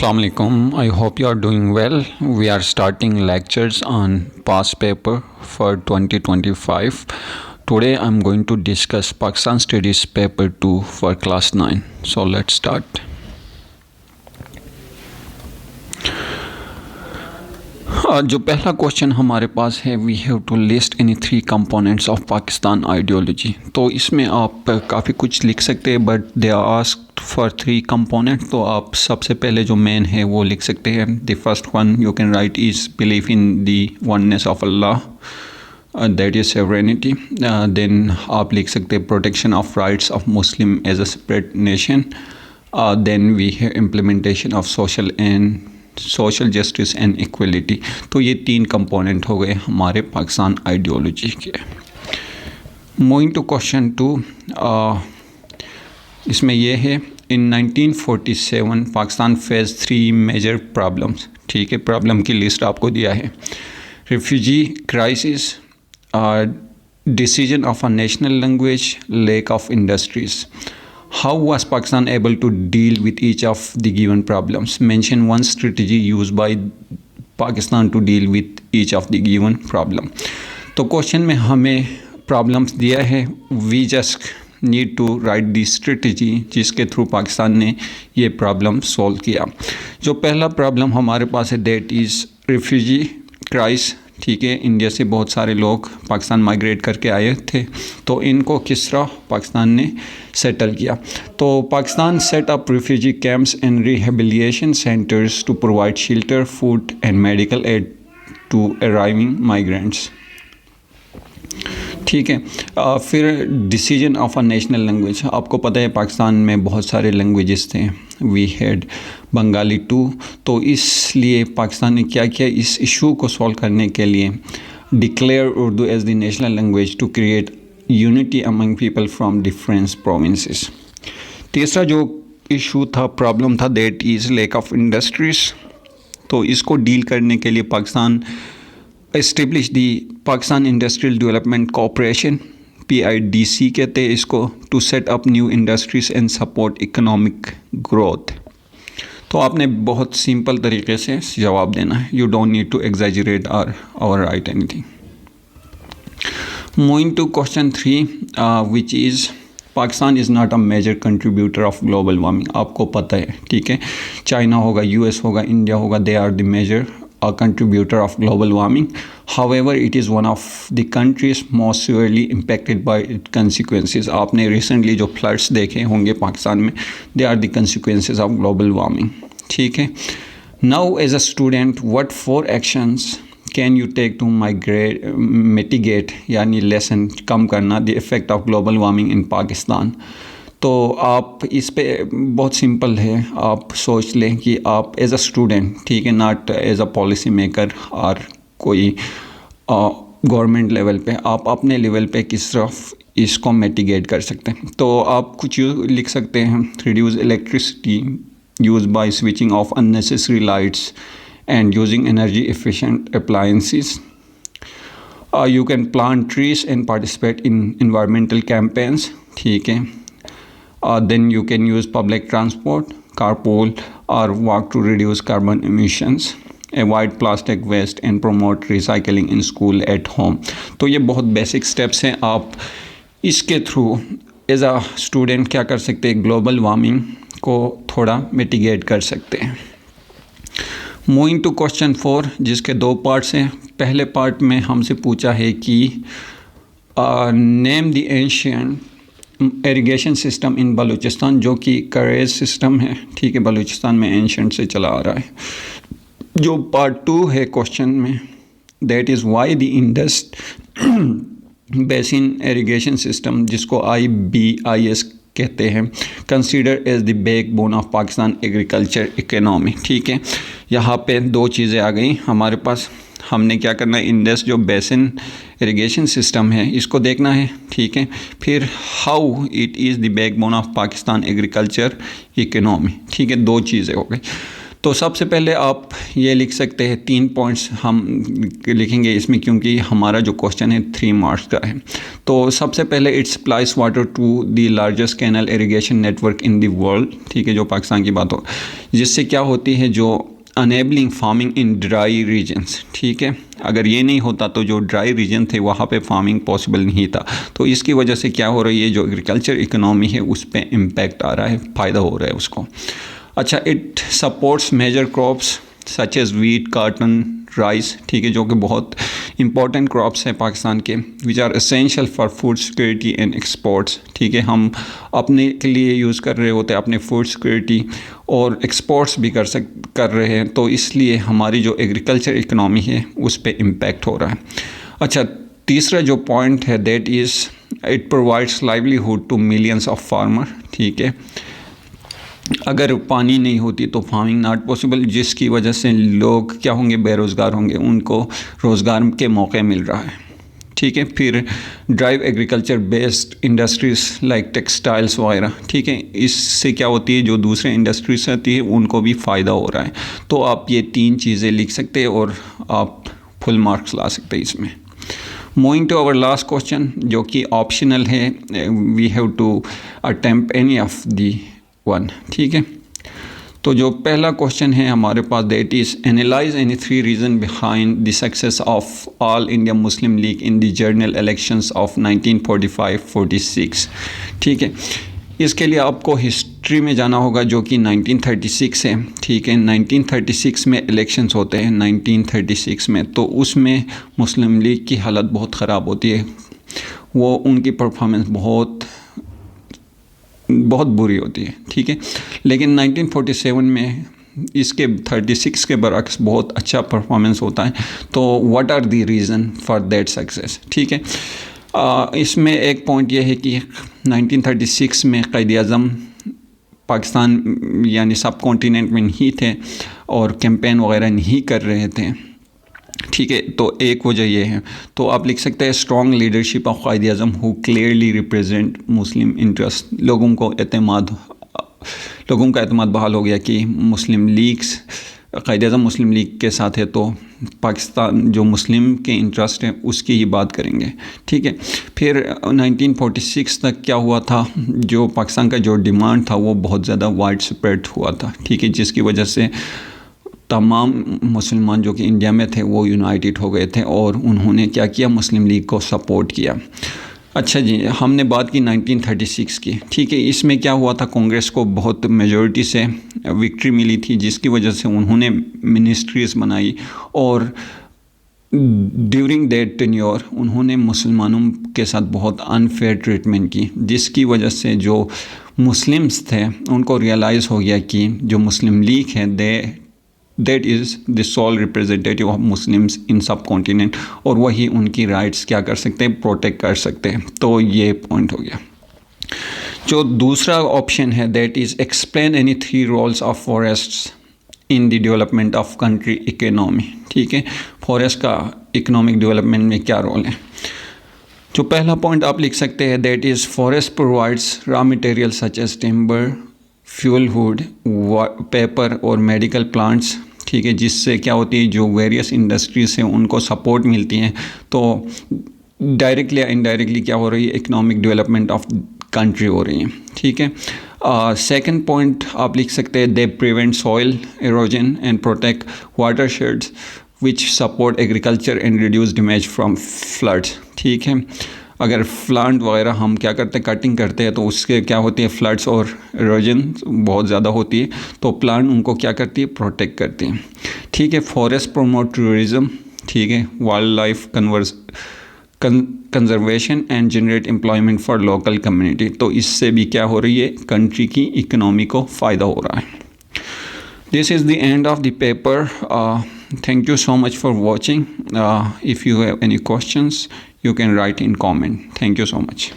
Assalamu alaikum. I hope you are doing well. We are starting lectures on past paper for 2025. Today I'm going to discuss Pakistan Studies paper 2 for class 9. So let's start. जो पहला question हमारे पास है, we have to list any 3 components of Pakistan ideology. तो इसमें आप काफ़ी कुछ लिख सकते हैं, but they are asked for 3 component. तो आप सबसे पहले जो मेन है वो लिख सकते हैं। The first one you can write is belief in the oneness of Allah, that is sovereignty. Then आप लिख सकते हैं protection of rights of Muslim as a separate nation. Then we have implementation of social justice and equality. तो ये 3 component हो गए हमारे Pakistan ideology के। मूविंग टू क्वेश्चन 2, इसमें ये है, in 1947 Pakistan face 3 major problems. ठीक है, प्रॉब्लम की लिस्ट आपको दिया है। Refugee crisis, decision of a national language, lack of industries. How was Pakistan able to deal with each of the given problems? Mention one strategy used by Pakistan to deal with each of the given problem. तो question में हमें problems दिया है, we just need to write the strategy जिसके through Pakistan ने ये problem solve किया। जो पहला प्रॉब्लम हमारे पास है, दैट इज़ रिफ्यूजी क्राइस। ठीक है, इंडिया से बहुत सारे लोग पाकिस्तान माइग्रेट करके आए थे, तो इनको किस तरह पाकिस्तान ने सेटल किया। तो Pakistan set up refugee camps and rehabilitation centres to provide shelter, food and medical aid to arriving migrants. ठीक है, फिर decision of a national language. आपको पता है पाकिस्तान में बहुत सारे लैंग्वेजेस थे, वी हैड बंगाली 2। तो इसलिए पाकिस्तान ने क्या किया, इस इशू को सॉल्व करने के लिए declare Urdu as the national language to create unity among people from different provinces. तीसरा जो इशू था, प्रॉब्लम था, that is lack of industries. तो इसको डील करने के लिए Pakistan establish the Pakistan industrial development corporation, PIDC कहते हैं इसको, to set up new industries and support economic growth. तो आपने बहुत सिंपल तरीके से जवाब देना है, you don't need to exaggerate और right anything. Moving to question 3, which is Pakistan is not a major contributor of global warming. आपको पता है, ठीक है, चाइना होगा, US होगा, इंडिया होगा, they are the major a contributor of global warming. However, it is one of the countries most severely impacted by its consequences. आपने recently जो floods देखे होंगे पाकिस्तान में, they are the consequences of global warming. ठीक है, now as a student, what 4 actions can you take to mitigate यानी lesson कम करना the effect of global warming in Pakistan? तो आप इस पे बहुत सिंपल है, आप सोच लें कि आप एज अ स्टूडेंट, ठीक है, not as a policy maker और कोई गवर्नमेंट लेवल पे, आप अपने लेवल पे किस तरफ इसको मिटिगेट कर सकते हैं। तो आप कुछ लिख सकते हैं, reduce electricity use by switching off unnecessary lights and using energy efficient appliances. You can plant trees and participate in environmental campaigns. ठीक है, then you can use public transport, carpool or walk to reduce carbon emissions, avoid plastic waste and promote recycling in school at home. तो ये बहुत basic steps हैं, आप इसके through as आ student क्या कर सकते हैं, ग्लोबल वार्मिंग को थोड़ा मिटिगेट कर सकते हैं। मूविंग टू क्वेश्चन 4, जिसके 2 पार्ट्स हैं। पहले पार्ट में हमसे पूछा है कि name the ancient irrigation system in Balochistan, जो कि करेज सिस्टम है, ठीक है, बलूचिस्तान में एंशंट से चला आ रहा है। जो पार्ट 2 है क्वेश्चन में, that is why the Indus basin irrigation system, जिसको IBIS कहते हैं, consider as the backbone of Pakistan agriculture economy. ठीक है, यहाँ पे 2 चीज़ें आ गई हमारे पास। हमने क्या करना है, इंडस जो बेसिन इरिगेशन सिस्टम है इसको देखना है, ठीक है, फिर how it is the backbone of Pakistan agriculture economy. ठीक है, 2 चीज़ें हो गई। तो सबसे पहले आप ये लिख सकते हैं, 3 पॉइंट्स हम लिखेंगे इसमें क्योंकि हमारा जो क्वेश्चन है 3 मार्क्स का है। तो सबसे पहले it supplies water to the largest canal irrigation network in the world, ठीक है, जो पाकिस्तान की बात हो, जिससे क्या होती है, जो enabling farming in dry regions, ठीक है। अगर ये नहीं होता तो जो ड्राई रीजन थे वहाँ पे फार्मिंग पॉसिबल नहीं था, तो इसकी वजह से क्या हो रही है, जो एग्रीकल्चर इकोनॉमी है उस पर इम्पैक्ट आ रहा है, फ़ायदा हो रहा है उसको। अच्छा, it supports major crops such as wheat, cotton, rice, ठीक है, जो कि बहुत इंपॉर्टेंट क्रॉप्स हैं पाकिस्तान के, which are essential for food security and exports, ठीक है। हम अपने के लिए यूज़ कर रहे होते हैं, अपने फूड सिक्योरिटी, और एक्सपोर्ट्स भी कर रहे हैं, तो इसलिए हमारी जो एग्रीकल्चर इकनॉमी है उस पर इम्पैक्ट हो रहा है। अच्छा, तीसरा जो पॉइंट है that is it provides livelihood to millions of farmer, ठीक है। अगर पानी नहीं होती तो फार्मिंग नॉट पॉसिबल, जिसकी वजह से लोग क्या होंगे, बेरोज़गार होंगे, उनको रोज़गार के मौके मिल रहा है, ठीक है। फिर drive agriculture based industries like textiles वगैरह, ठीक है, इससे क्या होती है, जो दूसरे इंडस्ट्रीज आती है उनको भी फ़ायदा हो रहा है। तो आप ये 3 चीज़ें लिख सकते हैं और आप फुल मार्क्स ला सकते हैं इसमें। Moving to our last question, जो कि ऑप्शनल है, we have to attempt any of the one, ठीक है। तो जो पहला क्वेश्चन है हमारे पास, that is analyse any 3 reason behind the success of All India Muslim League in the general elections of 1945-46, ठीक है। इसके लिए आपको हिस्ट्री में जाना होगा, जो कि 1936 है, ठीक है। 1936 में इलेक्शंस होते हैं, 1936 में, तो उसमें मुस्लिम लीग की हालत बहुत ख़राब होती है, वो उनकी परफॉर्मेंस बहुत बुरी होती है, ठीक है। लेकिन 1947 में इसके 36 के बरअक्स बहुत अच्छा परफॉर्मेंस होता है। तो what are the reason for that success, ठीक है। इसमें एक पॉइंट ये है कि 1936 में क़ायद-ए-आज़म पाकिस्तान यानी सब कॉन्टिनेंट में नहीं थे और कैंपेन वगैरह नहीं कर रहे थे, ठीक है। तो एक वजह ये है। तो आप लिख सकते हैं strong leadership of Quaid-e-Azam who clearly represent Muslim interest, लोगों का एतमाद बहाल हो गया कि मुस्लिम लीग, क़ायद-ए-आज़म मुस्लिम लीग के साथ है, तो पाकिस्तान जो मुस्लिम के इंटरेस्ट है उसकी ही बात करेंगे, ठीक है। फिर 1946 तक क्या हुआ था, जो पाकिस्तान का जो डिमांड था वो बहुत ज़्यादा वाइड स्प्रेड हुआ था, ठीक है, जिसकी वजह से तमाम मुसलमान जो कि इंडिया में थे वो यूनाइटेड हो गए थे और उन्होंने क्या किया, मुस्लिम लीग को सपोर्ट किया। अच्छा जी, हमने बात की 1936 की, ठीक है। इसमें क्या हुआ था, कांग्रेस को बहुत मेजॉरिटी से विक्ट्री मिली थी, जिसकी वजह से उन्होंने मिनिस्ट्रीज़ बनाई और ड्यूरिंग दैट टेन्योर उन्होंने मुसलमानों के साथ बहुत अनफेयर ट्रीटमेंट की, जिसकी वजह से जो मुस्लिम्स थे उनको रियलाइज़ हो गया कि जो मुस्लिम लीग है that is the sole representative of Muslims in subcontinent, और वही उनकी राइट्स क्या कर सकते हैं, प्रोटेक्ट कर सकते हैं। तो ये पॉइंट हो गया। जो दूसरा ऑप्शन है that is explain any 3 roles of forests in the development of country economy, ठीक है। फॉरेस्ट का इकोनॉमिक डेवलपमेंट में क्या रोल है। जो पहला पॉइंट आप लिख सकते हैं that is forest provides raw material such as timber, fuel wood, paper और मेडिकल प्लांट्स, ठीक है, जिससे क्या होती है, जो वेरियस इंडस्ट्रीज हैं उनको सपोर्ट मिलती हैं, तो डायरेक्टली या इनडायरेक्टली क्या हो रही है, इकोनॉमिक डेवलपमेंट ऑफ कंट्री हो रही है, ठीक है। सेकंड पॉइंट आप लिख सकते हैं they prevent soil halogen and protect water shades which support agriculture and reduce damage from floods, ठीक है। अगर प्लांट वगैरह हम क्या करते हैं, कटिंग करते हैं, तो उसके क्या होती है, फ्लड्स और एरोजन बहुत ज़्यादा होती है, तो प्लांट उनको क्या करती है, प्रोटेक्ट करती है, ठीक है। फॉरेस्ट प्रोमोट टूरिज़म, ठीक है, wild life conservation and generate employment for local community, तो इससे भी क्या हो रही है, कंट्री की इकनॉमी को फ़ायदा हो रहा है। This is the end of the paper. Thank you so much for watching. If you have any questions, you can write in comment. Thank you so much.